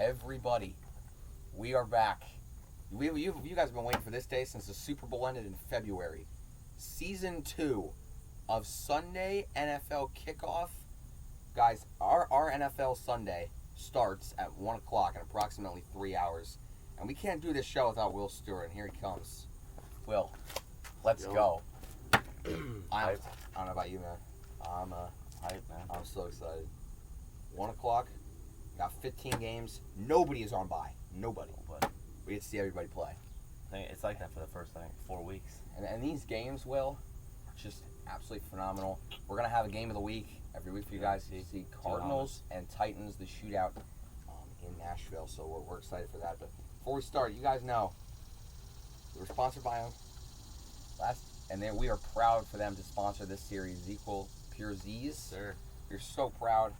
Everybody, we are back. You guys have been waiting for this day since the Super Bowl ended in February. Season 2 of Sunday NFL Kickoff. Guys, our NFL Sunday starts at 1 o'clock in approximately 3 hours. And we can't do this show without Will Stewart, and here he comes. Will, let's go. I don't know about you, man. I'm hyped, man. I'm so excited. 1 o'clock, got 15 games. Nobody is on bye. Nobody. We get to see everybody play. I think it's like that for the first 4 weeks. And these games, Will, are just absolutely phenomenal. We're going to have a game of the week every week for you guys to see Cardinals and Titans, the shootout in Nashville. So we're excited for that. But before we start, you guys know we were sponsored by them and then we are proud for them to sponsor this series, Equal Pure Z's. Sir. We're so proud.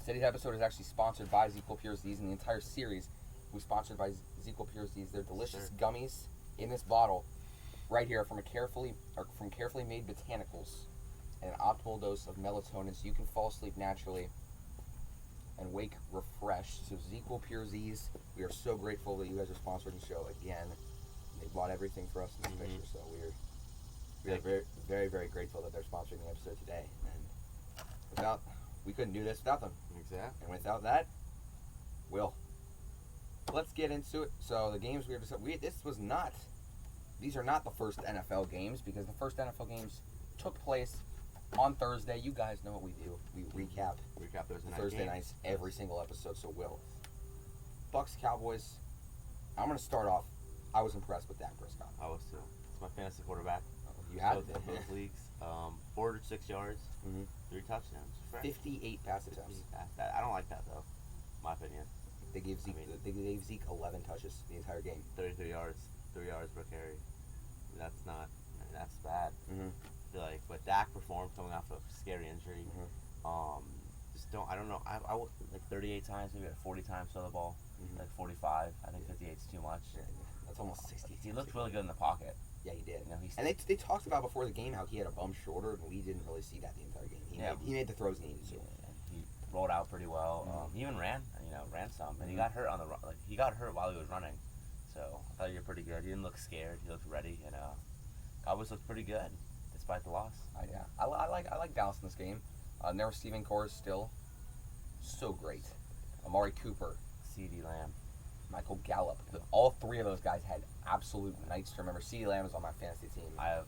Today's episode is actually sponsored by Equal Pure Z's, and the entire series was sponsored by Equal Pure Z's. They're delicious gummies in this bottle right here from carefully made botanicals and an optimal dose of melatonin so you can fall asleep naturally and wake refreshed. So Equal Pure Z's, we are so grateful that you guys are sponsoring the show again. They bought everything for us in this picture, so we are very, very, very grateful that they're sponsoring the episode today. And we couldn't do this without them. Exactly. And without that, let's get into it. So the games these are not the first NFL games, because the first NFL games took place on Thursday. You guys know what we do. We recap Thursday nights every single episode. So Bucks, Cowboys. I'm going to start off. I was impressed with Dak Prescott. I was too. It's my fantasy quarterback. You had it. Both leagues. 406 yards, 3 touchdowns. 58 pass attempts. I don't like that, though, in my opinion. They gave Zeke 11 touches the entire game. 33 yards, 3 yards per carry. That's bad. I feel like, but Dak performed coming off a scary injury. I don't know. I like 38 times, maybe like 40 times throw the ball. Like 45. I think 58 is too much. Yeah, that's almost 60. He looked really good in the pocket. Yeah, he did. You know, and they talked about before the game how he had a bum shoulder, and we didn't really see that the entire game. He made the throws he needed to. He rolled out pretty well. He even ran some, and he got hurt on the he got hurt while he was running. So I thought you were pretty good. He didn't look scared. He looked ready, and Cowboys looked pretty good despite the loss. I like Dallas in this game. Their receiving core is still so great. Amari Cooper, CeeDee Lamb, Michael Gallup. All three of those guys had absolute nights to remember. CeeDee Lamb is on my fantasy team. I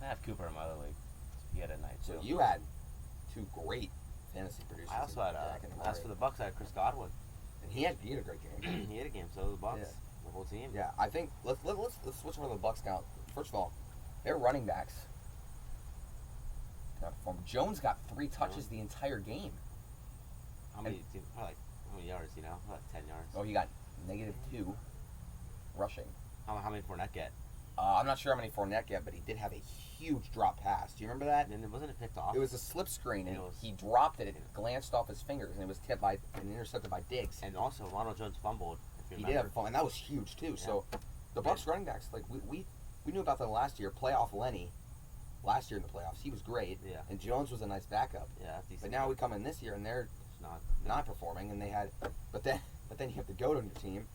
have Cooper in my other league. He had a night too. So you had two great fantasy producers. I also had as for the Bucks, I had Chris Godwin. And he had a great game. He had a game. So did the Bucks. Yeah. The whole team. Yeah, I think let's switch over to the Bucks now. First of all, their running backs. Jones got 3 touches the entire game. How many yards? Like 10 yards. Oh, he got -2 rushing. How many Fournette get? I'm not sure how many Fournette get, but he did have a huge drop pass. Do you remember that? And it wasn't picked off. It was a slip screen, and he dropped it. It glanced off his fingers, and it was tipped and intercepted by Diggs. And also, Ronald Jones fumbled. He did have a fumble, and that was huge too. Yeah. So the Bucks running backs, like we knew about them last year. Playoff Lenny, last year in the playoffs, he was great. Yeah. And Jones was a nice backup. Yeah. But now we come in this year, and they're not performing, and they had. But then you have the GOAT on your team.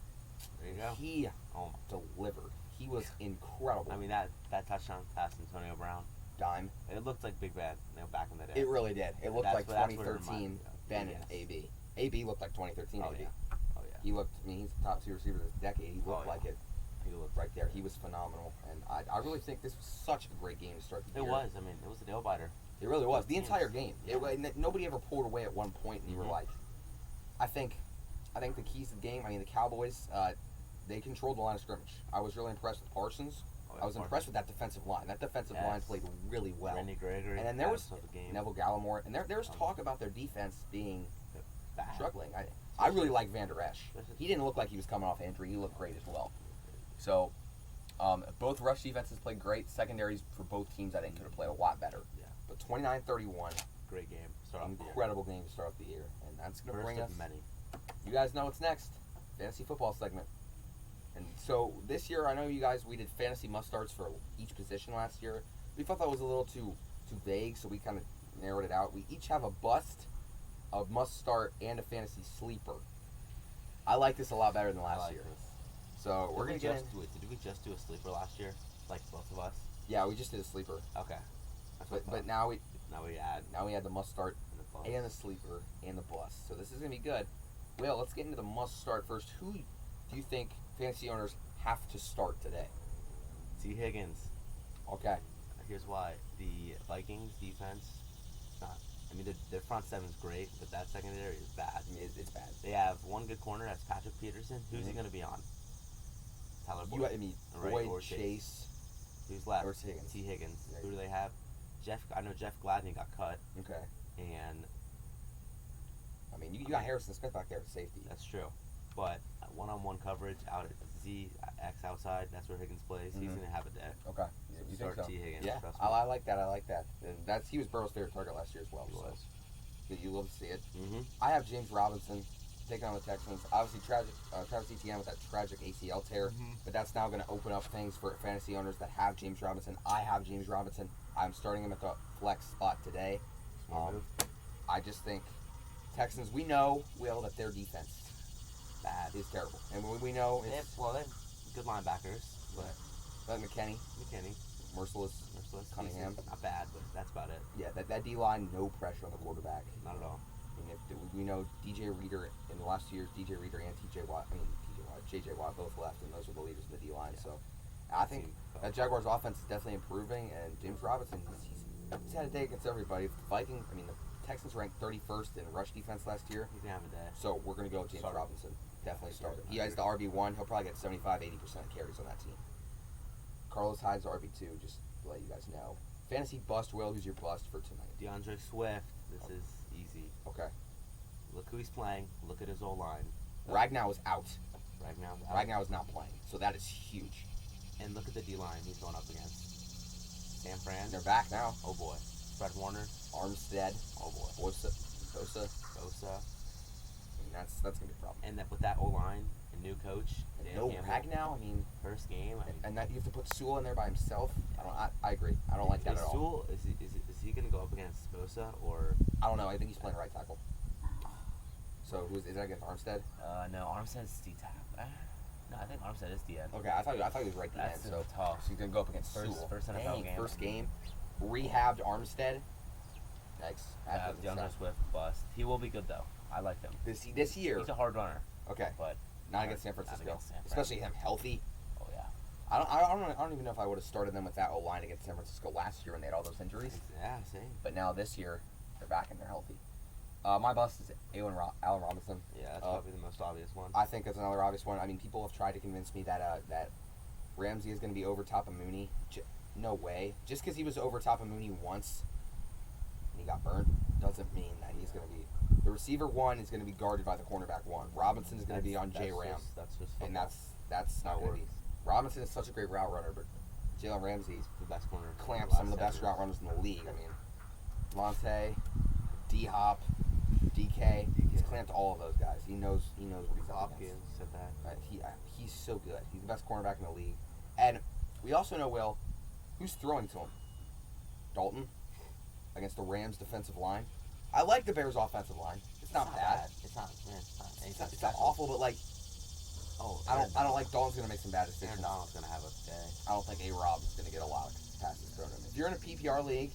There you go. He delivered. He was incredible. I mean, that touchdown pass to Antonio Brown. Dime. It looked like Big Ben, back in the day. It really did. It looked like 2013 Ben and AB. AB looked like 2013 AB. Yeah. Oh, yeah. He looked, he's the top 2 receiver this decade. He looked like it. He looked right there. He was phenomenal. And I really think this was such a great game to start the year. It was. I mean, it was a nail-biter. It really was. The entire game. Yeah. Nobody ever pulled away at one point, and you were like, I think the keys to the game, the Cowboys, they controlled the line of scrimmage. I was really impressed with Parsons. I was impressed with that defensive line. That defensive line played really well. Randy Gregory. And then there was Neville Gallimore. And there was talk about their defense being struggling. I really like Van Der Esch. He didn't look like he was coming off injury. He looked great as well. So both rush defenses played great. Secondaries for both teams, I think, could have played a lot better. Yeah. But 29-31. Great game. Incredible game to start off the year. And that's going to bring us. Many. You guys know what's next. Fantasy football segment. And so this year, I know you guys, we did fantasy must-starts for each position last year. We thought that was a little too vague, so we kind of narrowed it out. We each have a bust a must-start and a fantasy sleeper. I like this a lot better than last year. This. So we're going to get in. Did we just do a sleeper last year? Like both of us? Yeah, we just did a sleeper. Okay. But now we add the must-start and the sleeper and the bust. So this is going to be good. Will, let's get into the must-start first. Who do you think fantasy owners have to start today? T. Higgins. Okay. Here's why. The Vikings defense, their front seven's great, but that secondary is bad. It's bad. They have one good corner, that's Patrick Peterson. Who's he going to be on? Tyler Boyd. Boyd, Chase. Who's left? Or Higgins. T. Higgins. Yeah. Who do they have? I know Jeff Gladney got cut. Okay. And you got Harrison Smith back there at safety. That's true. But one-on-one coverage out at X outside, that's where Higgins plays. He's going to have a day. Okay. So you start think so? T. Higgins. Yeah, I like that. And he was Burrow's favorite target last year as well. He was. You love to see it. Mm-hmm. I have James Robinson taking on the Texans. Obviously, Travis Etienne with that tragic ACL tear, but that's now going to open up things for fantasy owners that have James Robinson. I have James Robinson. I'm starting him at the flex spot today. I just think Texans, we know, Will, that their defense is terrible. And we know they have good linebackers, but McKinney, Merciless, Cunningham. Not bad, but that's about it. Yeah, that D-line, no pressure on the quarterback. Not at all. We know DJ Reader in the last 2 years, DJ Reader and JJ Watt both left, and those are the leaders in the D-line. Yeah. So I think that Jaguars offense is definitely improving, and James Robinson, he's had a day against everybody. The Texans ranked 31st in rush defense last year. He's going to have a day. So we're going to go with James Robinson. Definitely start him. He has the RB1. He'll probably get 75-80% of carries on that team. Carlos Hyde's RB2, just to let you guys know. Fantasy bust, Will. Who's your bust for tonight? DeAndre Swift. This is easy. Okay. Look who he's playing. Look at his O-line. Ragnow is out. Ragnow is not playing. So that is huge. And look at the D-line he's going up against. San Fran. They're back now. Oh, boy. Fred Warner. Armstead. Oh, boy. Bosa. That's going to be a problem. And with that O-line, a new coach. No Ragnow. First game. And that you have to put Sewell in there by himself. I agree. I don't like that at all. Sewell, is he going to go up against Bosa or? I don't know. I think he's playing right tackle. So is that against Armstead? No, Armstead's D-tackle. No, I think Armstead is D-end. Okay, I thought he was right D-end. So tough. So he's going to go up against Sewell. First NFL game. First game. Rehabbed Armstead. Yikes. DeAndre Swift bust. He will be good though. I like him. This year. He's a hard runner. Okay. But not against San Francisco. Especially him healthy. Oh yeah. I don't even know if I would have started them with that O-line against San Francisco last year when they had all those injuries. Yeah, same. But now this year, they're back and they're healthy. My bust is Allen Robinson. Yeah, that's probably the most obvious one. I think that's another obvious one. People have tried to convince me that that Ramsey is going to be over top of Mooney. No way. Just because he was over top of Mooney once and he got burned doesn't mean that he's going to be. The receiver 1 is going to be guarded by the cornerback 1. Robinson is going to be on J. Ram. And that's not going to be. Robinson is such a great route runner, but Jalen Ramsey's the best corner. Clamps some of the best route runners in the league. Monte, D-Hop, DK. He's clamped all of those guys. He knows what he's up against. Said that. He's so good. He's the best cornerback in the league. And we also know, Will, who's throwing to him? Dalton against the Rams defensive line. I like the Bears offensive line. It's not bad. It's not awful, but I don't like Dalton's gonna make some bad decisions. Aaron Donald's gonna have a day. I don't think A-Rob is gonna get a lot of passes thrown at him. If you're in a PPR league,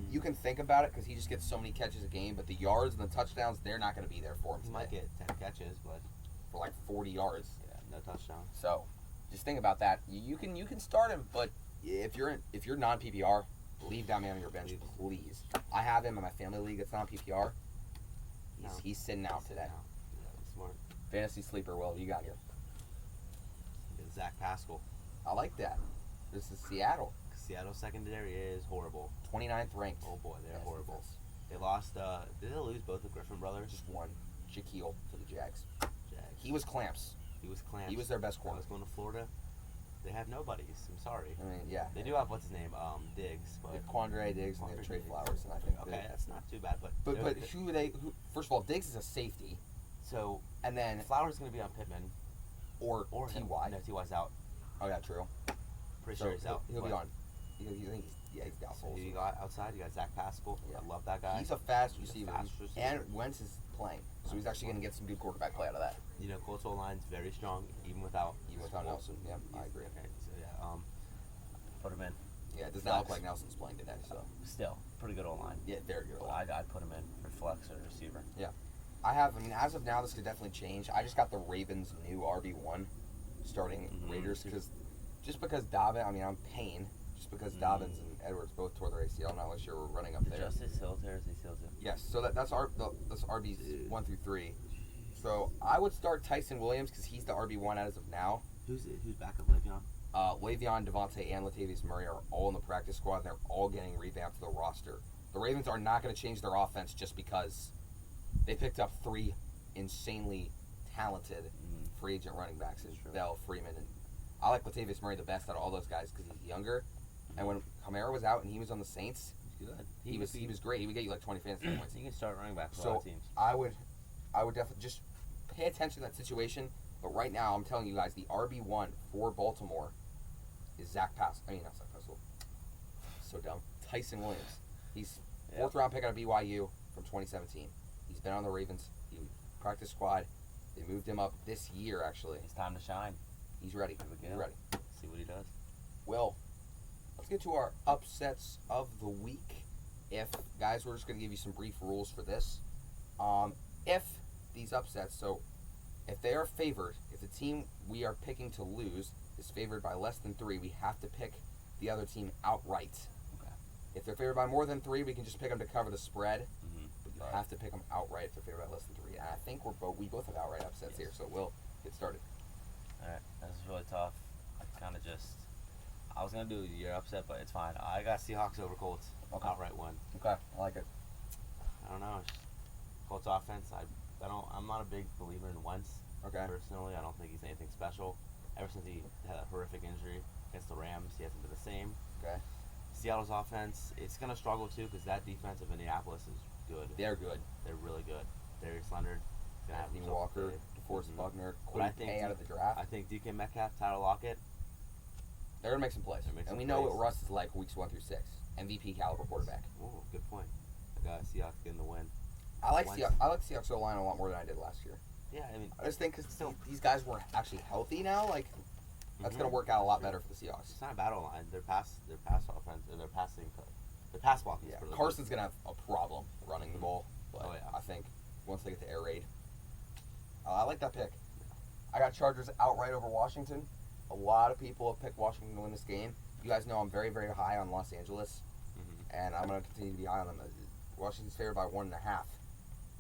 you can think about it because he just gets so many catches a game, but the yards and the touchdowns, they're not gonna be there for him. He might get 10 catches, but for 40 yards. Yeah, no touchdown. So just think about that. You can start him, but if you're non-PPR, leave that man on your bench, please. I have him in my family league. It's not PPR. He's sitting out today. Yeah, smart. Fantasy sleeper, Will, you got here. Zach Pascal. I like that. This is Seattle. Seattle's secondary is horrible. 29th ranked. Oh boy, they're horrible. They lost. Did they lose both the Griffin brothers? Just one. Shaquille to the Jags. He was clamps. He was their best corner. I was going to Florida. They have nobodies. I'm sorry. Yeah. They do have what's his name, Diggs, but Quandre Diggs and they have Trey Flowers, and I think that's not too bad. But who first of all, Diggs is a safety. So and then Flowers is going to be on Pittman, or Ty. No, Ty's out. Oh yeah, true. Pretty sure he's out. He'll be on. You think he's Yeah, he's doubtful. Who you got outside? You got Zach Pascal. Yeah. I love that guy. He's a fast receiver. Fast receiver. And Wentz is playing, so he's actually going to get some good quarterback play out of that. You know, Colts O-line's very strong, even without Nelson. Yeah, I agree. Okay, so yeah, put him in. Yeah, it does not look like Nelson's playing today. So Still, pretty good O-line. yeah, very good. I'd put him in for flex or receiver. Yeah, I mean, as of now, this could definitely change. I just got the Ravens' new RB1 starting Raiders because Dobbins. I mean, I'm paying just because Dobbins and Edwards both tore their ACL. I'm not really sure we're running up there. Justice Hill tears ACL too. Yes, so that's RBs 1 through 3. So I would start Tyson Williams because he's the RB1 as of now. Who's back up Le'Veon? Le'Veon, Devontae, and Latavius Murray are all in the practice squad, and they're all getting revamped to the roster. The Ravens are not going to change their offense just because they picked up 3 insanely talented free agent running backs, Bell, Freeman, and I like Latavius Murray the best out of all those guys because he's younger. And when Kamara was out and he was on the Saints, he was great. He would get you like 20 fantasy points. You can start running back for a So lot of teams. I would definitely just pay attention to that situation. But right now, I'm telling you guys, the RB1 for Baltimore is not Zach Pascal. So dumb. Tyson Williams. He's 4th round pick out of BYU from 2017. He's been on the Ravens practice squad. They moved him up this year, actually. It's time to shine. He's ready. He's ready. See what he does. Well, let's get to our upsets of the week. Guys, we're just going to give you some brief rules for this. If these upsets, so if they are favored, if the team we are picking to lose is favored by less than 3, we have to pick the other team outright. Okay. If they're favored by more than 3, we can just pick them to cover the spread. But you Right. have to pick them outright if they're favored by less than 3. And I think we both have outright upsets here, so we'll get started. Alright, this is really tough. I was gonna do your upset, but it's fine. I got Seahawks over Colts. Okay. Outright one. Okay, I like it. I don't know. Colts offense. I'm not a big believer in Wentz. Okay. Personally, I don't think he's anything special. Ever since he had a horrific injury against the Rams, he hasn't been the same. Okay. Seattle's offense, it's gonna struggle too because that defense of Indianapolis is good. They're good. They're really good. Darius Leonard. Gonna have Anthony himself a Walker, day. DeForest Buckner, But I Quinn think Pay out of the draft. I think DK Metcalf, Tyler Lockett. They're going to make some plays. And we know what Russ is like weeks 1 through 6. MVP caliber quarterback. Oh, good point. I got Seahawks getting the win. I like Seahawks O-line a lot more than I did last year. Yeah, I mean, I just think because these guys were actually healthy now, like that's going to work out a lot better for the Seahawks. It's not a battle line. Their pass offense, or their pass blocking. Yeah, is really Carson's going to have a problem running the ball, but Oh, yeah. I think once they get the air raid, I like that pick. I got Chargers outright over Washington. A lot of people have picked Washington to win this game. You guys know I'm very, very high on Los Angeles, and I'm going to continue to be high on them. Washington's favored by 1.5,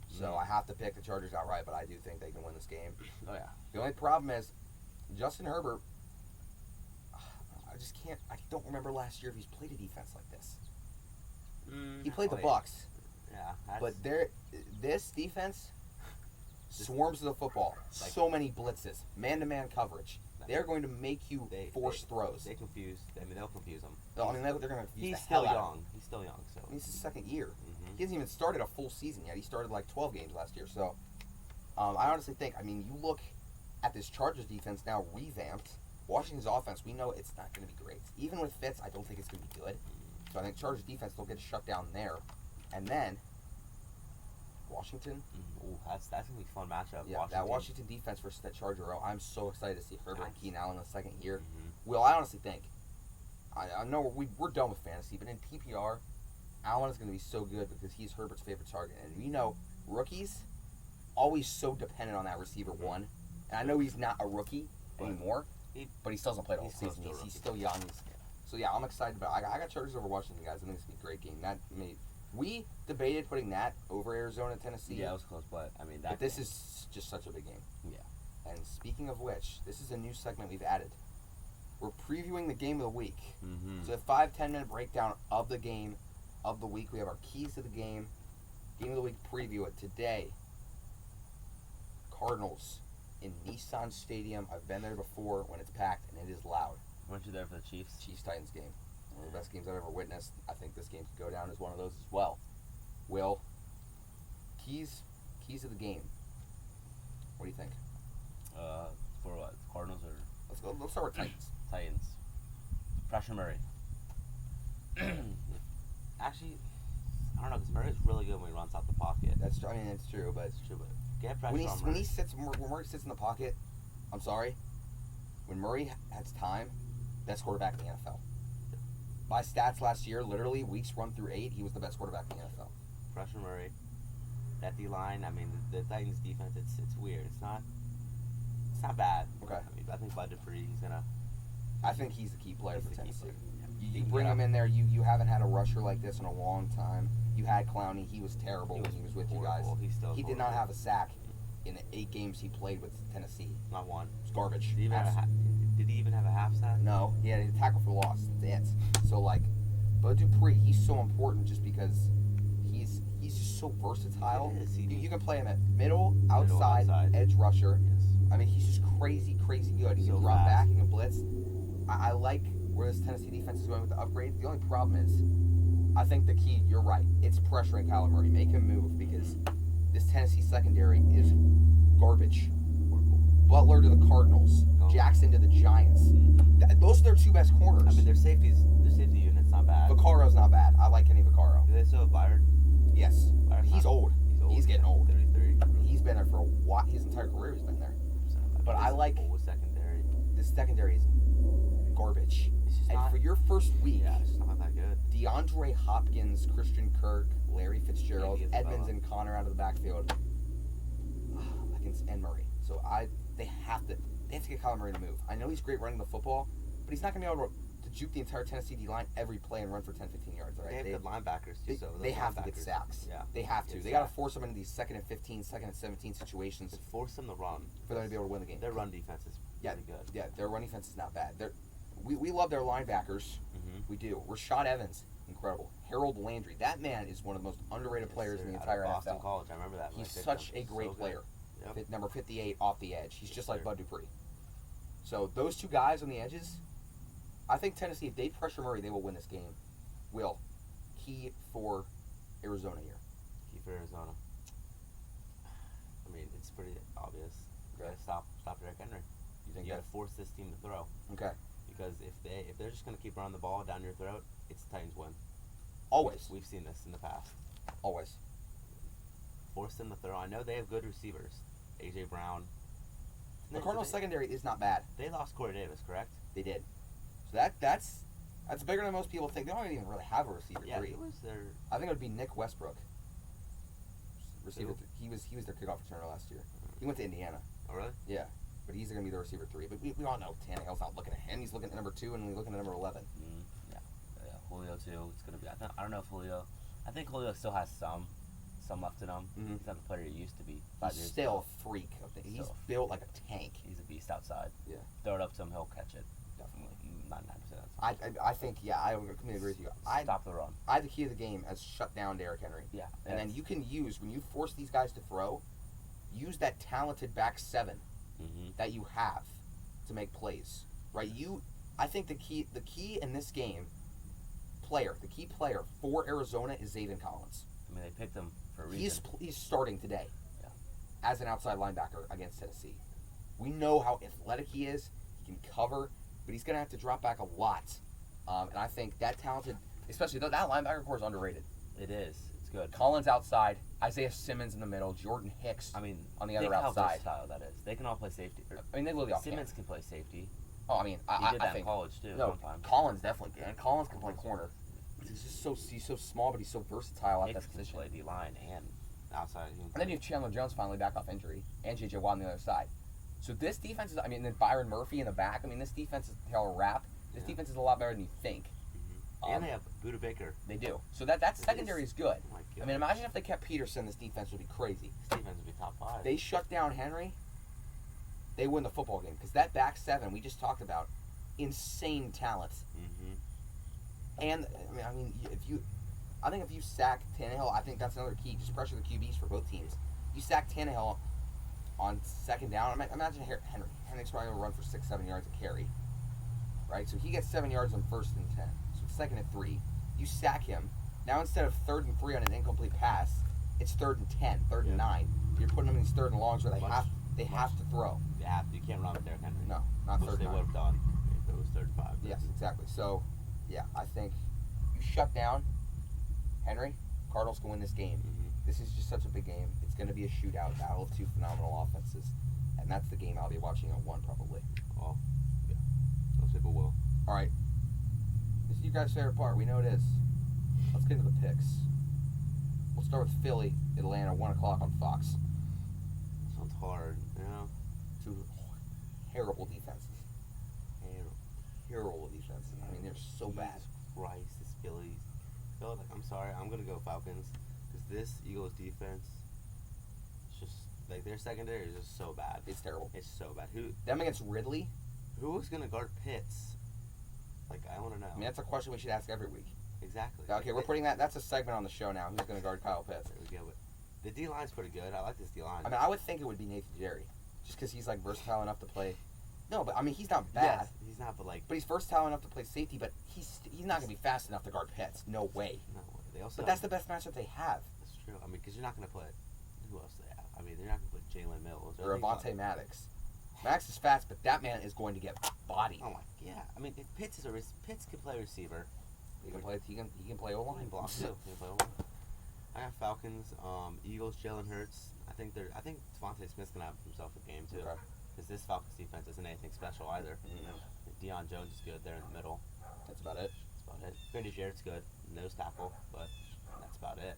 so I have to pick the Chargers outright, but I do think they can win this game. Oh, yeah. The only problem is Justin Herbert. I don't remember last year if he's played a defense like this. He played the Bucks. Yeah. But this defense swarms the football. So many blitzes, man-to-man coverage. They're going to make you force throws. They'll confuse them. They're going to confuse He's the still hell out young. of him. He's still young. So He's his second year. He hasn't even started a full season yet. He started like 12 games last year. So I honestly think, you look at this Chargers defense now revamped. Washington's offense, we know it's not going to be great. Even with Fitz, I don't think it's going to be good. So I think Chargers defense will get shut down there. And then Washington. Ooh, that's going to be a fun matchup. Yeah, that Washington defense versus that Charger row. I'm so excited to see Herbert and Keenan Allen in the second year. Will, I honestly think, I know we're done with fantasy, but in PPR, Allen is going to be so good because he's Herbert's favorite target. And we know rookies always so dependent on that receiver one. And I know he's not a rookie anymore, but he still hasn't played all season. He's still young. So yeah, I'm excited about it. I got Chargers over Washington, guys. I think it's going to be a great game. We debated putting that over Arizona and Tennessee. Yeah, it was close, but this is just such a big game. Yeah. And speaking of which, this is a new segment we've added. We're previewing the game of the week. So a 5-10 minute breakdown of the game of the week. We have our keys to the game of the week preview it today. Cardinals in Nissan Stadium. I've been there before when it's packed and it is loud. Weren't you there for the Chiefs? Chiefs-Titans game. One of the best games I've ever witnessed. I think this game could go down as one of those as well. Will, keys to the game. What do you think? For what? Cardinals or Let's start with Titans. Titans? Pressure Murray. Actually, I don't know, because Murray's really good when he runs out the pocket. It's true, but Get pressure when on Murray. when Murray sits in the pocket, I'm sorry, when Murray has time, best quarterback in the NFL. By stats last year, literally weeks 1 through 8, he was the best quarterback in the NFL. Pressure Murray. That D-line, I mean, the Titans defense, it's weird. It's not bad. Okay. I mean, I think Bud Dupree, I think he's the key player for Tennessee. Yeah. You bring him in there. You haven't had a rusher like this in a long time. You had Clowney. He was terrible when he was with you guys. He did not have a sack in the 8 games he played with Tennessee. Not one. It's garbage. Did he even have a half sack? No. He had a tackle for loss. That's it. So, like, Bud Dupree, he's so important just because he's just so versatile. You can play him at middle, outside, edge rusher. Yes. I mean, he's just crazy good. He can drop back, he can blitz. I like where this Tennessee defense is going with the upgrade. The only problem is, I think the key, you're right, it's pressuring Kyler Murray. Make him move because this Tennessee secondary is garbage. Butler to the Cardinals, Jackson to the Giants. Those are their 2 best corners. I mean, their safety unit's not bad. Vaccaro's not bad. I like Kenny Vaccaro. Do they still have Byard? Yes. He's old. He's getting old. 33. I mean, he's been there for a while. His entire career he's been there. But I like secondary. This secondary is garbage. And for your first week, it's just not that good. DeAndre Hopkins, Christian Kirk, Larry Fitzgerald, Edmonds, and Connor out of the backfield against Murray. So they have to get Kyler Murray to move. I know he's great running the football, but he's not going to be able to juke the entire Tennessee D-line every play and run for 10, 15 yards. Right? They have good linebackers, too. They have to get sacks. Yeah. They have to. They got to force them into these 2nd and 15, 2nd and 17 situations. Force them to run. For them to be able to win the game. Their run defense is pretty good. Yeah, their run defense is not bad. We love their linebackers. Mm-hmm. We do. Rashad Evans, incredible. Harold Landry. That man is one of the most underrated players in the entire Boston NFL. College, I remember that. He's such a great player. Yep. Number 58 off the edge. He's just like Bud Dupree. So those 2 guys on the edges, I think Tennessee, if they pressure Murray, they will win this game. Key for Arizona here. Key for Arizona. I mean, it's pretty obvious. You gotta stop Derrick Henry. You gotta force this team to throw. Okay. Because if they're just gonna keep running the ball down your throat, it's the Titans win. Always. We've seen this in the past. Always. Force them to throw. I know they have good receivers. A.J. Brown. The Cardinals secondary is not bad. They lost Corey Davis, correct? They did. So that's bigger than most people think. They don't even really have a receiver 3. Who was their... I think it would be Nick Westbrook. Receiver 3. He was their kickoff returner last year. He went to Indiana. Oh, really? Yeah. But he's going to be the receiver 3. But we all know Tannehill's not looking at him. He's looking at number 2 and he's looking at number 11. Yeah. Julio, too. It's going to be... I don't know if Julio... I think Julio still has some left in him. Mm-hmm. He's not the player he used to be 5 years still ago. A freak. He's built like a tank. He's a beast outside. Yeah. Throw it up to him, he'll catch it. Definitely. 99% of the time. I think, I completely agree with you. Stop the run. I the key of the game as shut down Derrick Henry. Yeah. And then you can use, when you force these guys to throw, use that talented back 7 that you have to make plays. Right? I think the key in this game, the key player for Arizona is Zayden Collins. I mean, they picked him for a reason. He's starting today as an outside linebacker against Tennessee. We know how athletic he is. He can cover, but he's going to have to drop back a lot. And I think that talented, especially that linebacker core is underrated. It is. It's good. Collins outside, Isaiah Simmons in the middle, Jordan Hicks on the other outside. How versatile that is. They can all play safety. I mean, they literally all Simmons can play safety. Oh, I mean, I did that think in college too. No, Collins definitely can. Collins can play corner. He's just so small, but he's so versatile at that position. Play D line and outside. And then you have Chandler Jones finally back off injury, and J.J. Watt on the other side. So this defense is, then Byron Murphy in the back. I mean, this defense is a wrap. This defense is a lot better than you think. And they have Buda Baker. They do. So that secondary is good. I mean, imagine if they kept Peterson, this defense would be crazy. This defense would be top 5. They shut down Henry, they win the football game. Because that back 7 we just talked about, insane talent. And, I think if you sack Tannehill, I think that's another key. Just pressure the QBs for both teams. You sack Tannehill on 2nd down. Imagine Henry's probably going to run for 6-7 yards a carry. Right? So he gets 7 yards on 1st and 10. So it's 2nd and 3. You sack him. Now instead of 3rd and 3 on an incomplete pass, it's 3rd and 10, 3rd and 9. You're putting them in these 3rd and longs where they have to throw. You can't run with Derrick Henry. No, not 3rd and 9. They would have done if it was 3rd and 5. Yes, exactly. So, I think you shut down Henry, Cardinals can win this game. This is just such a big game. It's going to be a shootout, battle of two phenomenal offenses. And that's the game I'll be watching at 1 probably. Well, yeah. Most people will. All right. This is you guys' favorite part. We know it is. Let's get into the picks. We'll start with Philly, Atlanta, 1 o'clock on Fox. Sounds hard, you know? Two terrible defenses. Terrible defenses. I mean, they're so bad. Jesus Christ, this Phillies. I'm sorry, I'm going to go Falcons. Because this Eagles defense, it's just, like, their secondary is just so bad. It's terrible. It's so bad. Them against Ridley? Who's going to guard Pitts? Like, I want to know. I mean, that's a question we should ask every week. Exactly. Okay, we're putting that's a segment on the show now. Who's going to guard Kyle Pitts? There we go. The D-line's pretty good. I like this D-line. I mean, I would think it would be Nathan Jerry. Just because he's, like, versatile enough to play. No, but, I mean, he's not bad. Yes, he's not, but, like... But he's versatile enough to play safety, but he's not going to be fast enough to guard Pitts. No way. No, they also... But that's the best matchup they have. That's true. I mean, because you're not going to put... Who else do they have? I mean, they're not going to put Jalen Mills. Or Avonte Maddox. Max is fast, but that man is going to get bodied. Oh, my... Yeah. I mean, if Pitts can play receiver... He can play. He can play O-line. He can block too. He can play O-line. I got Falcons, Eagles, Jalen Hurts. I think Devontae Smith's gonna have himself a game too. Because this Falcons defense isn't anything special either. Deion Jones is good there in the middle. That's about it. Brady Jarrett's good, nose tackle, but that's about it.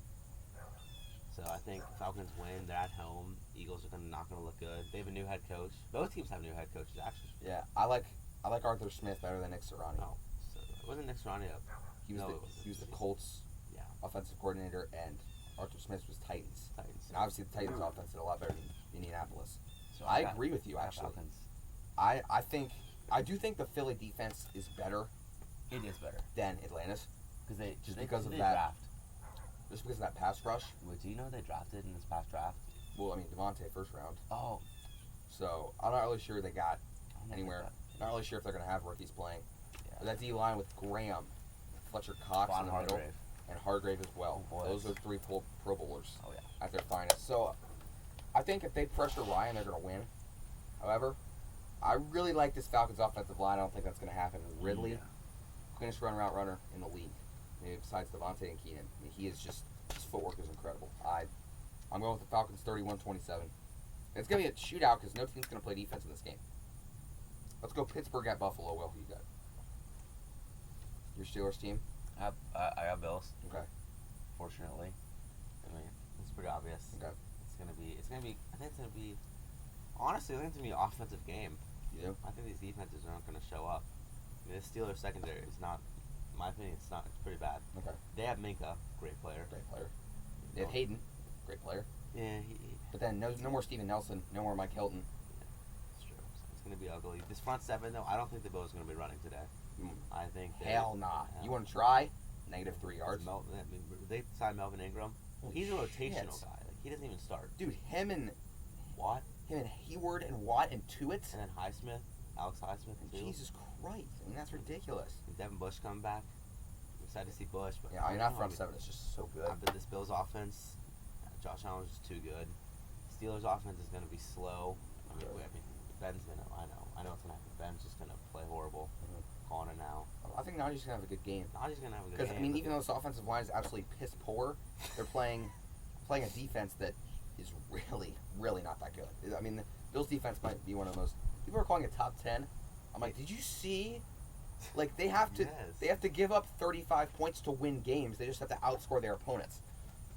So I think Falcons win. They're at home. Eagles are not gonna look good. They have a new head coach. Both teams have new head coaches actually. Yeah, I like Arthur Smith better than Nick Sirianni. Oh, so wasn't Nick Sirianni up? He was the Colts offensive coordinator, and Arthur Smith was Titans. And obviously the Titans offense did a lot better than Indianapolis. So I agree with you actually. I do think the Philly defense is better. It is better than Atlanta's. Because of that draft. Just because of that pass rush. Wait, do you know who they drafted in this past draft? Well, I mean Devontae first round. Oh. So I'm not really sure they got anywhere. Not really sure if they're gonna have rookies playing. Yeah. But that D line with Graham, Fletcher Cox in the middle, and Hargrave as well. Oh, those are 3 Pro Bowlers. Oh, yeah. At their finest. So I think if they pressure Ryan, they're gonna win. However, I really like this Falcons offensive line. I don't think that's gonna happen. Ridley, cleanest run route runner in the league. Maybe besides Devontae and Keenan. I mean, he is just, his footwork is incredible. I'm going with the Falcons 31-27. It's going to be a shootout because no team's going to play defense in this game. Let's go Pittsburgh at Buffalo. Will, who you got? Your Steelers team? I got Bills. Okay. Fortunately. I mean, it's pretty obvious. Okay. Honestly, I think it's going to be an offensive game. You do? I think these defenses aren't going to show up. I mean, the Steelers secondary is not, in my opinion, it's pretty bad. Okay. They have Minka, great player. They have Hayden, great player. Yeah, but then no more Steven Nelson, no more Mike Hilton. That's true. It's going to be ugly. This front seven, though, I don't think the Bills are going to be running today. I think hell nah. You want to try? -3 yards. They signed Melvin Ingram. He's a rotational guy. Like, he doesn't even start. Dude, him and Hayward and Watt and Tuitt. And then Highsmith, Alex Highsmith. Jesus Christ. I mean, that's ridiculous. And Devin Bush coming back. I'm excited to see Bush. But yeah, I mean, that front seven is just so good. But this Bills offense, Josh Allen's just too good. Steelers offense is going to be slow. I mean, Ben's going to, I know it's going to happen. Ben's just going to play horrible. Calling it now. I think Najee's going to have a good game. Najee's going to have a good game. Because, I mean, even though this offensive line is absolutely piss poor, they're playing a defense that is really, really not that good. I mean, the Bills' defense might be one of the most... People are calling it top 10. I'm like, did you see... Like, they have to give up 35 points to win games. They just have to outscore their opponents.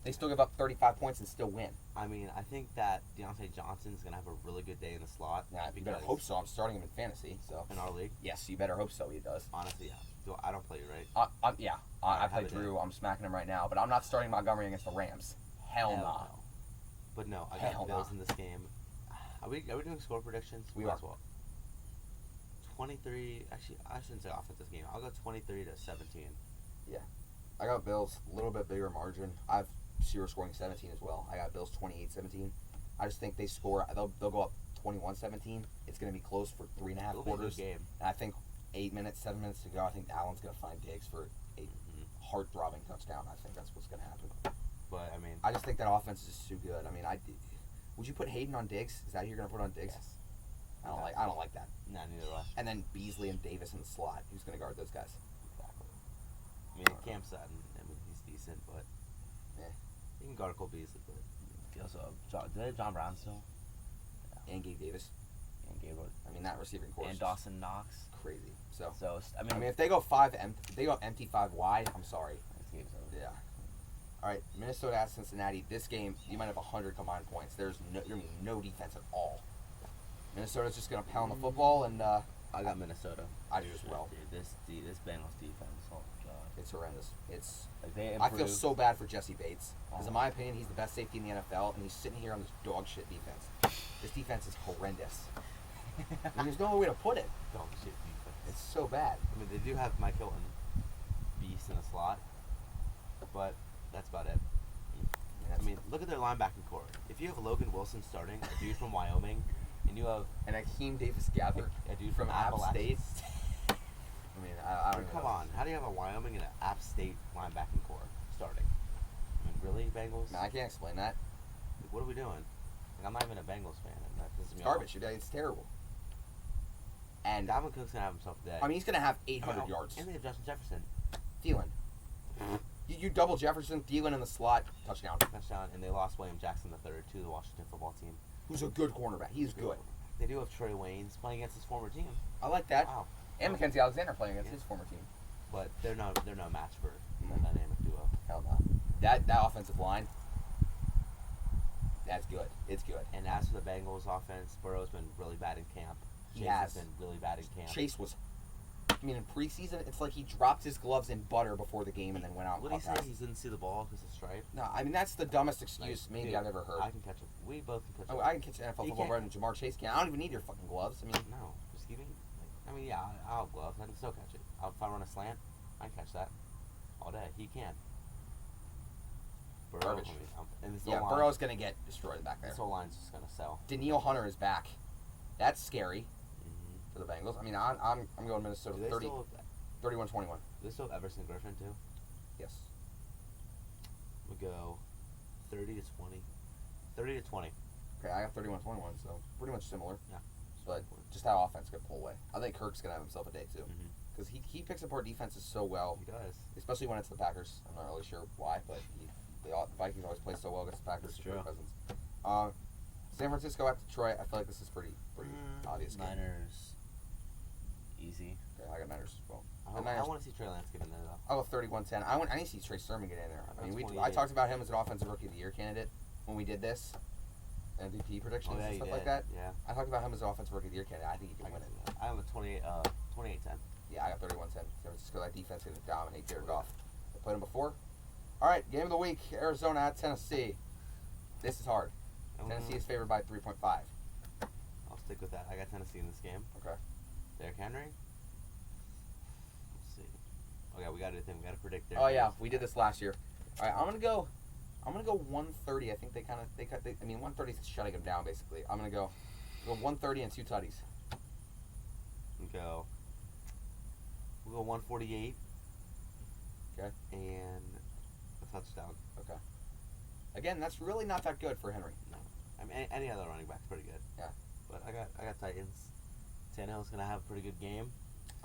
They still give up 35 points and still win. I mean, I think that Deontay Johnson's going to have a really good day in the slot. Yeah, you better hope so. I'm starting him in fantasy. So in our league? Yes, you better hope so he does. Honestly, yeah. I don't play you, right? I play Drew. I'm smacking him right now. But I'm not starting Montgomery against the Rams. Hell no. But no, I got Bills in this game. Are we doing score predictions? We are. 23. Actually, I shouldn't say offensive game. I'll go 23-17. Yeah, I got Bills a little bit bigger margin. I've Seahawks scoring 17 as well. I got Bills 28-17. I just think they score. They'll go up 21-17. It's going to be close for 3.5 quarters. Game. And I think 7 minutes to go. I think Allen's going to find Diggs for a heart-throbbing touchdown. I think that's what's going to happen. But I mean, I just think that offense is just too good. I mean, would you put Hayden on Diggs? Is that who you're going to put on Diggs? Yes. I don't like that. No, neither do I. And then Beasley and Davis in the slot. Who's going to guard those guys? Exactly. I mean, Cam Sutton, he's decent, but you can guard Cole Beasley. But They also do they have John Brown still? And Gabe Davis. And Gabriel. I mean, that receiving course. And Dawson Knox. Crazy. So I mean, if they go empty 5 wide, I'm sorry. this game's over. Yeah. All right, Minnesota at Cincinnati. This game, you might have 100 combined points. There's no defense at all. Minnesota's just gonna pound the football, and I got Minnesota. I do as well. Dude, this Bengals defense, oh god, It's horrendous. It's like they I feel improved. so bad for Jesse Bates because, in my opinion, he's the best safety in the NFL, and he's sitting here on this dog shit defense. This defense is horrendous. I mean, there's no way to put it. Dog shit defense. It's so bad. I mean, they do have Mike Hilton, beast in the slot, but that's about it. I mean, look at their linebacking core. If you have Logan Wilson starting, a dude from Wyoming, and you have and Akeem Davis-Gathers, a dude from App State. I mean, I don't even come know. on. How do you have a Wyoming and an App State linebacking core starting? I mean, really, Bengals? Man, I can't explain that. Like, what are we doing? Like, I'm not even a Bengals fan, and that pisses It's me garbage. It's terrible. And off. Dalvin Cook's gonna have himself a day. I mean, he's gonna have 800 yards. And they have Justin Jefferson. Thielen. You double Jefferson, Thielen in the slot, touchdown. Touchdown, and they lost William Jackson III to the Washington football team. Who's a good cornerback. He's good. They do have Trey Waynes playing against his former team. I like that. Wow. And Mackenzie Alexander playing against his former team. But they're no match for that dynamic duo. Hell no. That offensive line, that's good. It's good. And as for the Bengals offense, Burrow's been really bad in camp. He Chase has been really bad in camp. Chase was, I mean, in preseason, it's like he dropped his gloves in butter before the game and then went out and What did he caught say? passes. He didn't see the ball because of stripe? No, I mean, that's the dumbest excuse Like, maybe dude, I've ever heard. I can catch him. We both can catch him. I can catch NFL He football can't. better than Jamar Chase can. I don't even need your fucking gloves. I mean, No, just give me. I mean, yeah, I'll have gloves. I can still catch it. If I run a slant, I can catch that all day. He can. Burrow, Garbage. I mean, and this yeah, O-line- Burrow's going to get destroyed back there. This whole line's just gonna sell. Daniil Hunter is back. That's scary Mm-hmm. for the Bengals. I mean, I'm going Minnesota Do they 30, still 31-21. they still have Everson Griffin too? Yes. We'll go 30 to 20. 30 to 20. Okay, I got 31-21, so pretty much similar. Yeah. But just how offense could pull away. I think Kirk's going to have himself a day, too. Mm-hmm. Because he picks apart defenses so well, He does. especially when it's the Packers. I'm not really sure why, but the Vikings always play so well against the Packers. That's for their true. presence. San Francisco at Detroit. I feel like this is pretty obvious game. Niners, easy. Okay, I got Niners as well. I The Niners- want to see Trey Lance get in there though. I'll go 31-10. I need to see Trey Sermon get in there. I mean, That's I 28. talked about him as an offensive rookie of the year candidate when we did this. MVP predictions and you stuff did. like that. Yeah. I talked about him as an offensive rookie of the year candidate. I think he I can win can it. see that. I have a 28-10. Yeah, I got 31-10. San Francisco, that defense is going to dominate Jared Goff. I played him before. All right, game of the week, Arizona at Tennessee. This is hard. Tennessee is favored by 3.5. I'll stick with that. I got Tennessee in this game. Okay. Derrick Henry. Let's see. Okay, we got to do the thing. We got to predict. Oh yeah, we did this last year. All right, I'm gonna go 130. I think they 130 is shutting them down basically. I'm gonna go 130 and 2 tutties. We'll go 148. Okay. And a touchdown. Okay. Again, that's really not that good for Henry. No. I mean, any other running back's pretty good. Yeah. But I got Titans. Tannehill's gonna have a pretty good game.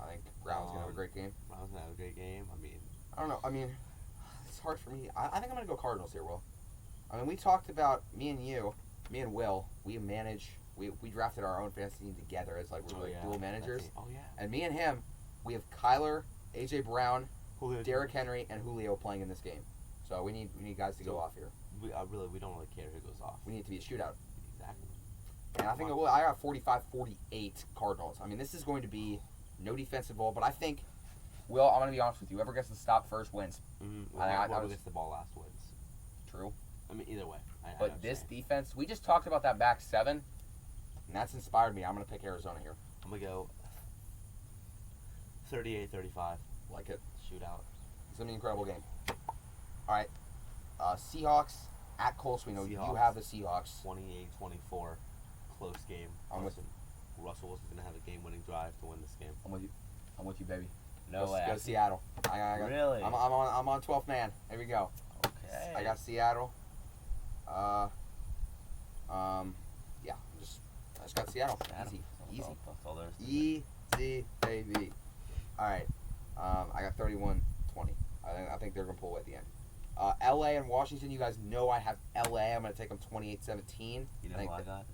I think Brown's gonna have a great game. Brown's gonna have a great game. I don't know. I mean, it's hard for me. I think I'm gonna go Cardinals here, Will. I mean, we talked about me and Will. We drafted our own fantasy team together as like dual managers. Oh yeah. And me and him, we have Kyler, AJ Brown, Julio Derrick Henry, and Julio playing in this game. So we need guys to go off here. We don't really care who goes off. We need it to be a shootout. Exactly. And I think I got 45-48 Cardinals. I mean, this is going to be no defensive ball, but I think, Will, I'm going to be honest with you. Whoever gets the stop first wins. Mm-hmm. Whoever gets the ball last wins. True. I mean, either way. But this defense, we just talked about that back seven, and that's inspired me. I'm going to pick Arizona here. I'm going to go 38-35. Like it. Shootout. It's going to be an incredible game. All right. Seahawks at Colts. We know you Seahawks. have the Seahawks. 28-24. Close game. Russell was going to have a game-winning drive to win this game. I'm with you, baby. No way. Go Seattle. Really? I'm on 12th man. Here we go. Okay. I got Seattle. Yeah. I just got Seattle. Easy. That's all there is to it. Easy, baby. All right. I got 31-20. I think they're going to pull away at the end. LA and Washington, you guys know I have LA. I'm going to take them 28-17. You know who I got?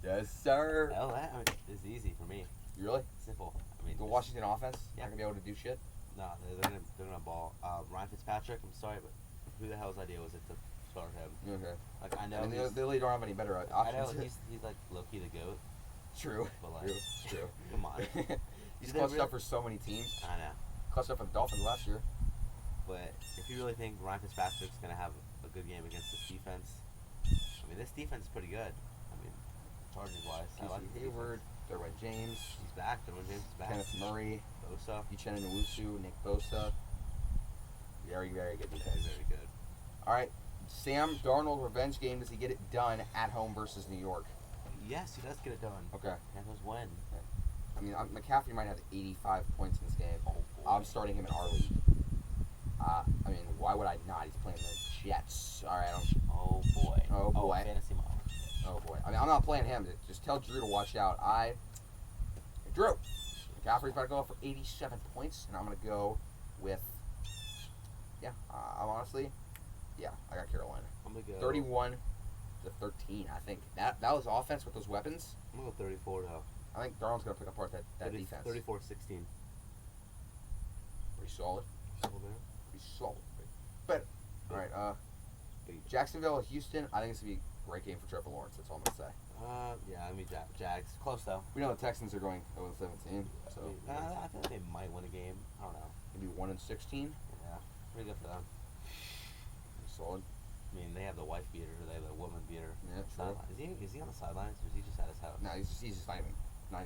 Yes, sir. LA, I mean, it's easy for me. Really? Simple. I mean, The Washington offense? Yeah. Not going to be able to do shit? No, they're gonna ball. Ryan Fitzpatrick. I'm sorry, but who the hell's idea was it to start him? Okay. Like I know I mean, they really don't have any better I options. know he's like low key the goat. True. But like, True. It's true. Come on. He's They clutched really- up for so many teams. I know. Clutched up for the Dolphins last year. But if you really think Ryan Fitzpatrick's gonna have a good game against this defense, I mean this defense is pretty good. I mean, Chargers wise, I like Casey the Hayward, defense. Derwin James, He's back. Derwin James is back. Kenneth Murray, Bosa. Uchenna Nwosu, Nick Bosa. Very, very good defense. Very good. All right, Sam Darnold revenge game. Does he get it done at home versus New York? Yes, he does get it done. Okay. Panthers win. I mean, McCaffrey might have 85 points in this game. Oh, boy. I'm starting him in our league. I mean, why would I not? He's playing the Jets. All right. Oh boy. Oh, boy. Fantasy model. Oh boy. I mean, I'm not playing him. Just tell Drew to watch out. Drew. McCaffrey's about to go up for 87 points, and I'm gonna go with. Yeah. I'm honestly. Yeah, I got Carolina. I'm gonna go 31-13. I think that was offense with those weapons. I'm gonna go 34 though. I think Darnold's gonna pick apart that defense. 34-16. Pretty solid. Still there? Pretty solid. But all right. Jacksonville, Houston. I think it's gonna be a great game for Trevor Lawrence. That's all I'm gonna say. Yeah, I mean Jags. Close though. We know the Texans are going 0-17, so I feel like they might win a game. I don't know. maybe 1-16. Yeah, pretty good for them. Pretty solid. I mean, they have the wife beater, they have the woman beater. Yeah, true. Sideline. Is he on the sidelines or is he just at his house? No, he's just not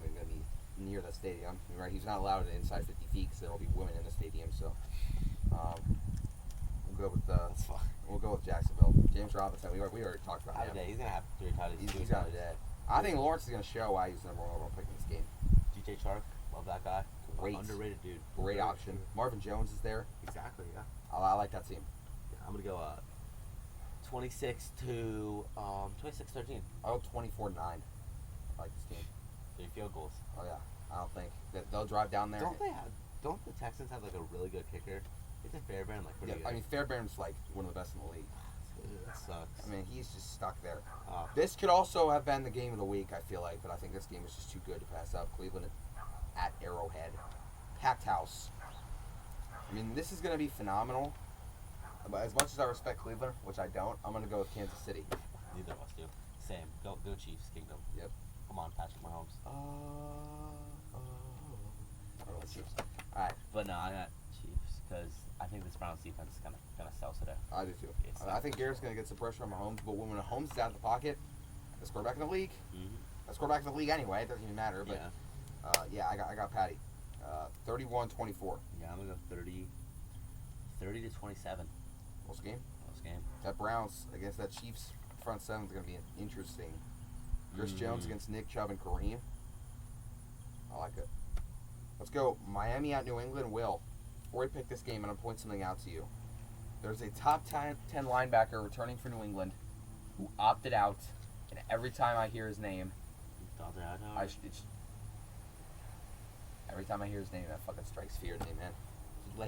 even gonna be near the stadium. Right? He's not allowed inside 50 feet because there will be women in the stadium. So we'll go with That's fine. we'll go with Jacksonville. James Robinson. We already talked about him. He's gonna have 3 titles. He's got a day. I think Lawrence is gonna show why he's the number 1 overall pick in this game. DJ Chark, love that guy. Great. Underrated dude. Great option. Marvin Jones is there. Exactly. Yeah. I like that team. I'm gonna go 26 to 26-13. I'll go 24-9. I like this team. 3 field goals. Oh yeah. I don't think that they'll drive down there. Don't the Texans have like a really good kicker? Isn't Fairbairn like pretty Yeah, good? I mean Fairbairn's like one of the best in the league. That sucks. I mean he's just stuck there. Oh. This could also have been the game of the week, I feel like, but I think this game was just too good to pass up. Cleveland at Arrowhead. Packed house. I mean, this is going to be phenomenal. But as much as I respect Cleveland, which I don't, I'm going to go with Kansas City. Neither of us do. Same. Go Chiefs, Kingdom. Yep. Come on, Patrick Mahomes. I'll go Chiefs. All right. But no, I got Chiefs because I think this Browns defense is gonna sell today. I do too. It's I think Garrett's going to get some pressure on Mahomes, but when Mahomes is out of the pocket, best quarterback in the league. Mm-hmm. Best quarterback in the league anyway. It doesn't even matter. But Yeah. I got Patty. 31-24. Yeah, I'm gonna go 30 to 27. Close game. Close game. That Browns against that Chiefs front seven is going to be interesting. Chris Jones against Nick Chubb and Kareem. I like it. Let's go. Miami at New England. Will, before we pick this game, I'm going to point something out to you. There's a top 10 linebacker returning for New England who opted out, and every time I hear his name, every time I hear his name, that fucking strikes fear in me, man.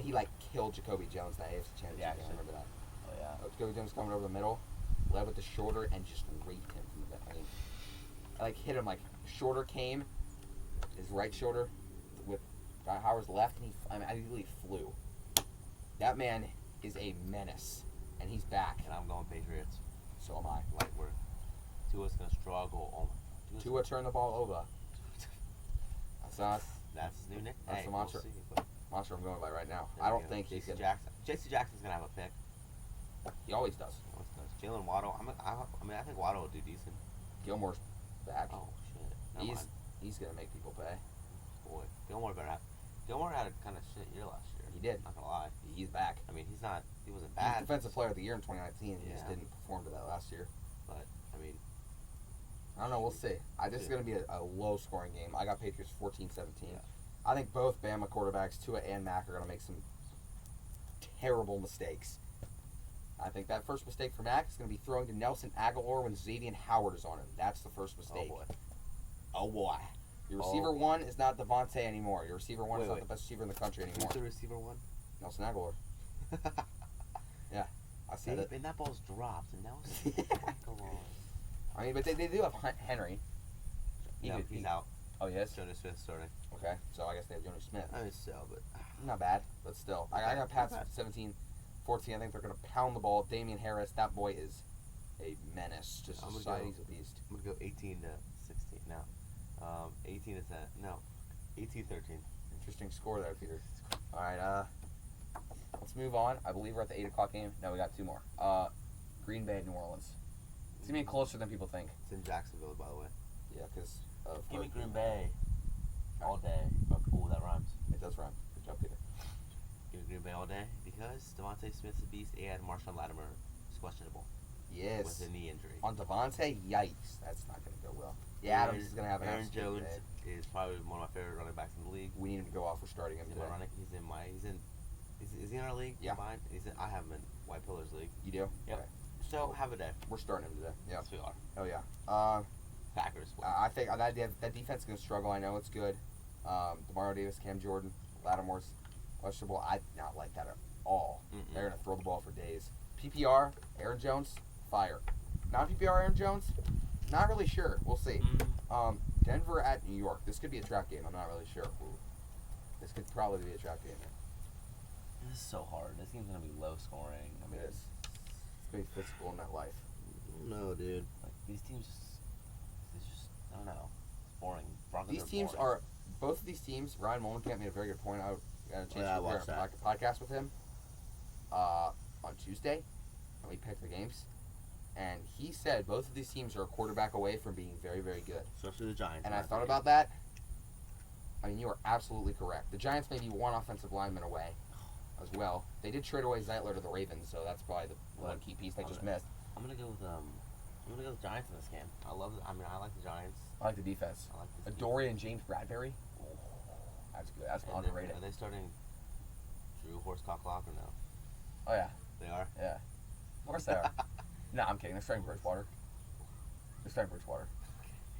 He killed Jacoby Jones in that AFC Championship Yeah, game. I remember that. Oh yeah. Jacoby Jones coming over the middle, led with the shoulder, and just raped him from the back. I mean, I hit him shoulder came, his right shoulder, with Guy Howard's left, and I literally flew. That man is a menace, and he's back. And I'm going Patriots. So am I. Light work. Tua's gonna struggle. Oh my. Tua turned the ball over. That's his new nickname. That's the mantra. We'll see, but Monster I'm going by right now. there I we don't go. think he's J.C. gonna. Jackson. J.C. Jackson's gonna have a pick. He always does. Jalen Waddle. I think Waddle will do decent. Gilmore's back. Oh shit. Never mind. He's gonna make people pay. Boy, Gilmore had a kind of shit year last year. He did. Not gonna lie. He's back. I mean, he wasn't He's bad. Defensive Player of the Year in 2019. He just Yeah. didn't perform to that last year. But I mean, I don't know. We'll see. This is going to be a low-scoring game. I got Patriots 14-17. Yeah. I think both Bama quarterbacks, Tua and Mac, are going to make some terrible mistakes. I think that first mistake for Mac is going to be throwing to Nelson Aguilar when Xavier Howard is on him. That's the first mistake. oh boy. Oh, boy. Your receiver one is not Devontae anymore. Your receiver one is not wait. the best receiver in the country anymore. Who's the receiver one? Nelson Aguilar. Yeah, I said it. And that ball's dropped, and Nelson Aguilar. I mean, but they do have Henry. He's out. Oh, yes? Jonas Smith starting. Okay, so I guess they have Jonas Smith. I mean, still, but... Not bad, but still. I got Pats 17-14. I think they're going to pound the ball. Damian Harris, that boy is a menace. Just a society's a beast. I'm going to go 18 to 16. No. 18 to 10. No. 18-13. Interesting score there, Peter. All right, let's move on. I believe we're at the 8 o'clock game. No, we got two more. Green Bay, New Orleans. It's going to be closer than people think. It's in Jacksonville, by the way. Yeah, because of... Give me Green Bay all day. Ooh, that rhymes. It does rhyme. Good job, Peter. Give me Green Bay all day because Devontae Smith's a beast and Marshawn Lattimore is questionable. Yes. With a knee injury. On Devontae, yikes. That's not going to go well. Yeah, Adams is going to have an Aaron absolute Jones day. is probably one of my favorite running backs in the league. We need him to go off for starting him He's today. Is he in our league? Yeah. Combined? I have him in White Pillars League. You do? Yep. Okay. So, have a day. We're starting him today. Yeah. Yes, we are. Oh, yeah. Packers. I think that defense is going to struggle. I know it's good. DeMario Davis, Cam Jordan, Lattimore's questionable. I do not like that at all. Mm-mm. They're going to throw the ball for days. PPR, Aaron Jones, fire. Non-PPR, Aaron Jones, not really sure. We'll see. Denver at New York. This could be a trap game. I'm not really sure. This could probably be a trap game. This is so hard. This game's going to be low scoring. I mean, It is. It's going to be physical in that life. No, dude. like, these teams just, I don't know. It's boring. Broncos These are teams boring. are, both of these teams, Ryan Molenkamp made a very good point. I got a chance Yeah, I to watched do a podcast with him on Tuesday, and we picked the games. And he said both of these teams are a quarterback away from being very, very good. Especially the Giants. And I thought about that. I mean, you are absolutely correct. The Giants may be one offensive lineman away as well. They did trade away Zeitler to the Ravens, so that's probably the one key piece they just missed. I'm gonna go with Giants in this game. I like the Giants. I like the defense. I like this Adoree and James Bradbury. That's good. That's And underrated. are they starting Drew Horsecock Lock or no? Oh, yeah. They are? Yeah. Of course they are. No, I'm kidding. They're starting Bridgewater.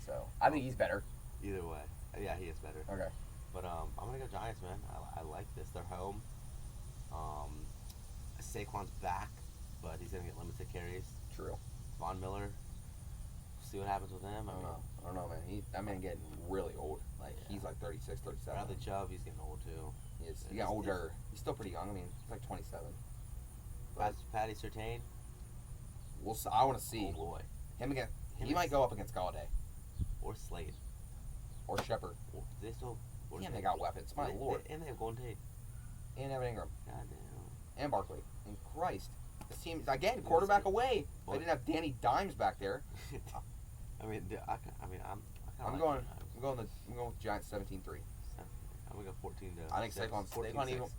So, I think he's better. Either way. Yeah, he is better. Okay. But I'm going to go Giants, man. I like this. They're home. Saquon's back, but he's going to get limited carries. True. Von Miller, see what happens with him. I don't know, man. That man getting really old. He's like 36, 37. Bradley Chubb, he's getting old too. He got older. He's still pretty young. I mean, he's like 27. Patty Surtain. I want to see Oh boy. He might go up against Galladay Or Slade. or Shepard. They still. Damn, they got weapons. My lord. And they have Golden Tate. And Evan Ingram. Goddamn. And Barkley. And Christ. This team, again, quarterback away. They didn't have Danny Dimes back there. I'm going with Giants 17-3. I'm going to go 14 to. I think Saquon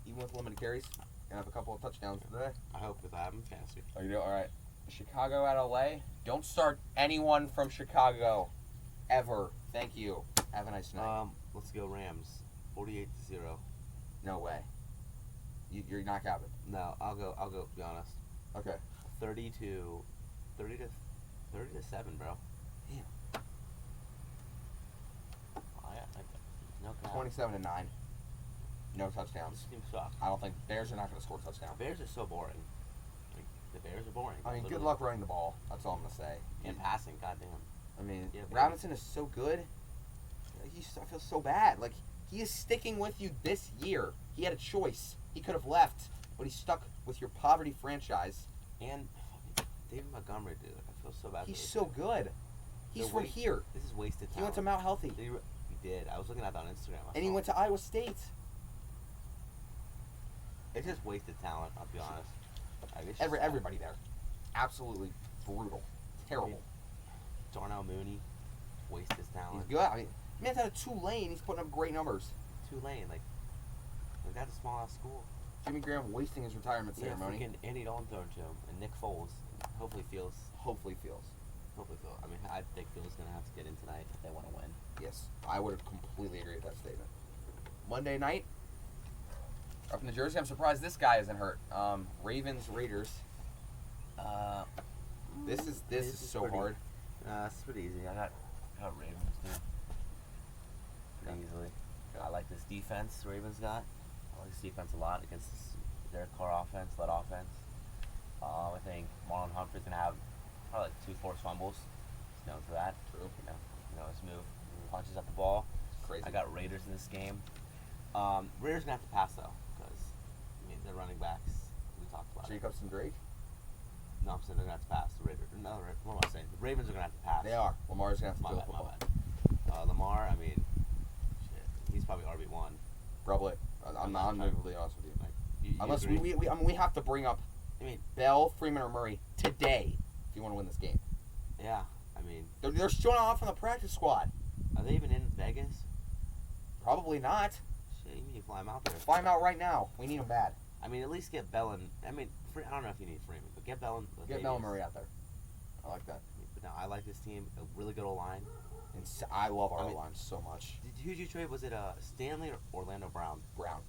even with limited carries, gonna have a couple of touchdowns today. I hope if I have him fantasy. Oh, you do? All right. Chicago at LA. Don't start anyone from Chicago, ever. Thank you. Have a nice night. Let's go Rams. 48-0. No way. You're not having. No, I'll go. To be honest. Okay. 30 to 7, bro. Damn. No cap. 27-9. No touchdowns. This team sucks. I don't think Bears are not going to score a touchdown. Bears are so boring. Like, the Bears are boring. I mean, literally. good luck running the ball. That's all I'm going to say. And passing, goddamn. I mean, Yeah, Robinson is so good. I feel so bad. Like, he is sticking with you this year. He had a choice. He could have left, but he's stuck with your poverty franchise. And David Montgomery, dude. Like, I feel so bad. He's so good. He's from here. This is wasted talent. He went to Mount Healthy. He did. I was looking at that on Instagram. And he went to Iowa State. It's just wasted talent, I'll be honest. Everybody there. Absolutely brutal. Terrible. Darnell Mooney, waste his talent. He's good. I mean, man's out of Tulane. He's putting up great numbers. Tulane, like, that's a small ass school. Jimmy Graham wasting his retirement ceremony. Freaking Andy Dalton throwing to him, and Nick Foles. Hopefully Fields. I mean, I think Fields is gonna have to get in tonight if they want to win. Yes, I would completely agree with that statement. Monday night, up in New Jersey. I'm surprised this guy isn't hurt. Ravens Raiders. This is so pretty, hard. It's pretty easy. I got Ravens, dude. pretty easily. Okay. I like this defense Ravens got. I like this defense a lot against their core offense, led offense. I think Marlon Humphrey's gonna have probably like 2 forced fumbles. He's known for that. True. You know his move. Punches at the ball. Crazy. I got Raiders in this game. Raiders gonna have to pass though, because I mean their running backs. We talked about it. Jacobs and Drake. No, I'm saying they're gonna have to pass. The Raiders. No, what am I saying? The Ravens are gonna have to pass. They are. Lamar's gonna have to My throw bad. the My football. bad. Lamar. I mean, shit. He's probably RB1. Probably. I'm not going to be honest with you. Like, you Unless agree? I mean, we have to bring up I mean, Bell, Freeman, or Murray today if you want to win this game. yeah. I mean, They're showing off from the practice squad. are they even in Vegas? Probably not. Shit, you can fly them out there. Fly him out right now. We need him bad. I mean, at least get Bell and. I mean, I don't know if you need Freeman, but get Bell and. Get Bell and Murray out there. I like that. But now I like this team. A really good old line. And I love our I mean- line so much. Who'd you trade? Was it Stanley or Orlando Brown? Brown.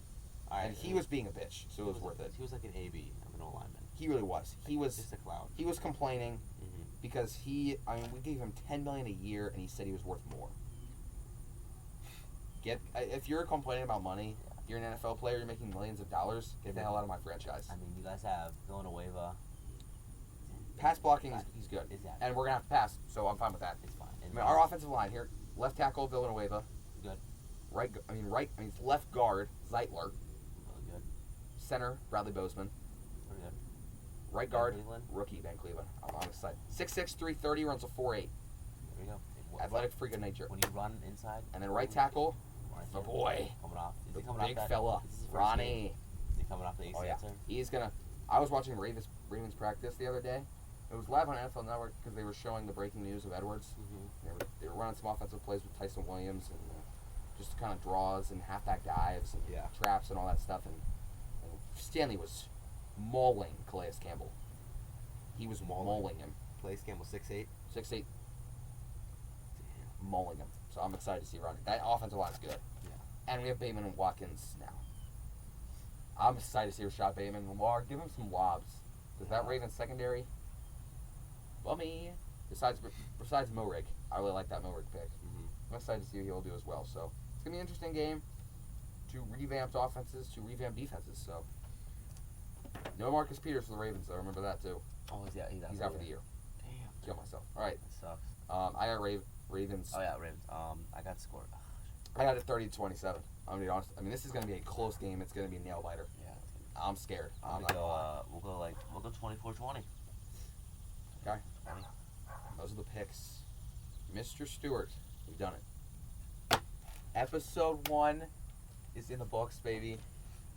All right, And he was being a bitch, so it was worth it. He was like an AB of an old lineman. He really was. He was just a clown. he was complaining Mm-hmm. because we gave him $10 million a year, and he said he was worth more. If you're complaining about money, you're an NFL player, you're making millions of dollars, get the hell out of my franchise. I mean, you guys have Villanueva. Pass blocking, he's good. Exactly. And we're going to have to pass, so I'm fine with that. It's fine. I mean, our offensive line here, left tackle, Villanueva. Good. Left guard, Zeitler. Really good. Center, Bradley Bozeman. Pretty good. Right Van guard, Cleveland. rookie Van Cleveland. I'm on his side. 6'6", 330, runs a 4'8". There we go. Athletic freak of nature. When you run inside. And then right tackle, right the here, boy. Coming off. Is The he coming big off that? fella, Is this his first Ronnie. game? Is he coming off the ACL? Oh, yeah. tear? He's going to... I was watching Ravens practice the other day. It was live on NFL Network because they were showing the breaking news of Edwards. Mm-hmm. They were running some offensive plays with Tyson Williams and just kind of draws and halfback dives and traps and all that stuff. And Stanley was mauling Calais Campbell. He was mauling him. Place Campbell 6'8". 6'8". Mauling him. So I'm excited to see running. That offensive line is good. Yeah. And we have Bateman and Watkins now. I'm excited to see Rashad Bateman. Lamar, give him some lobs. Because that Ravens secondary, bummy. Besides Morig, I really like that Morig pick. Mm-hmm. I'm excited to see what he'll do as well. So it's gonna be an interesting game. 2 revamped offenses, 2 revamped defenses. So no Marcus Peters for the Ravens, though. Remember that too. Oh, he's He's out for the year. Damn. Kill myself. All right. That sucks. I got Ravens. Oh yeah, Ravens. I got scored. I got it 30-27. I'm gonna be honest. I mean, this is gonna be a close game. It's gonna be a nail biter. Yeah. I'm scared. I'm gonna go. We'll go 24-20. Okay. Those are the picks. Mr. Stewart, we've done it. Episode 1 is in the books, baby.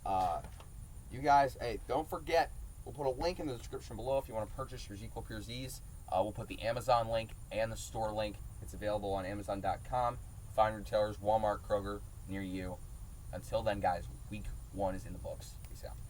You guys, hey, don't forget, we'll put a link in the description below if you want to purchase your Equal Pure Z's. We'll put the Amazon link and the store link. It's available on Amazon.com. Find retailers, Walmart, Kroger, near you. Until then, guys, week 1 is in the books. Peace out.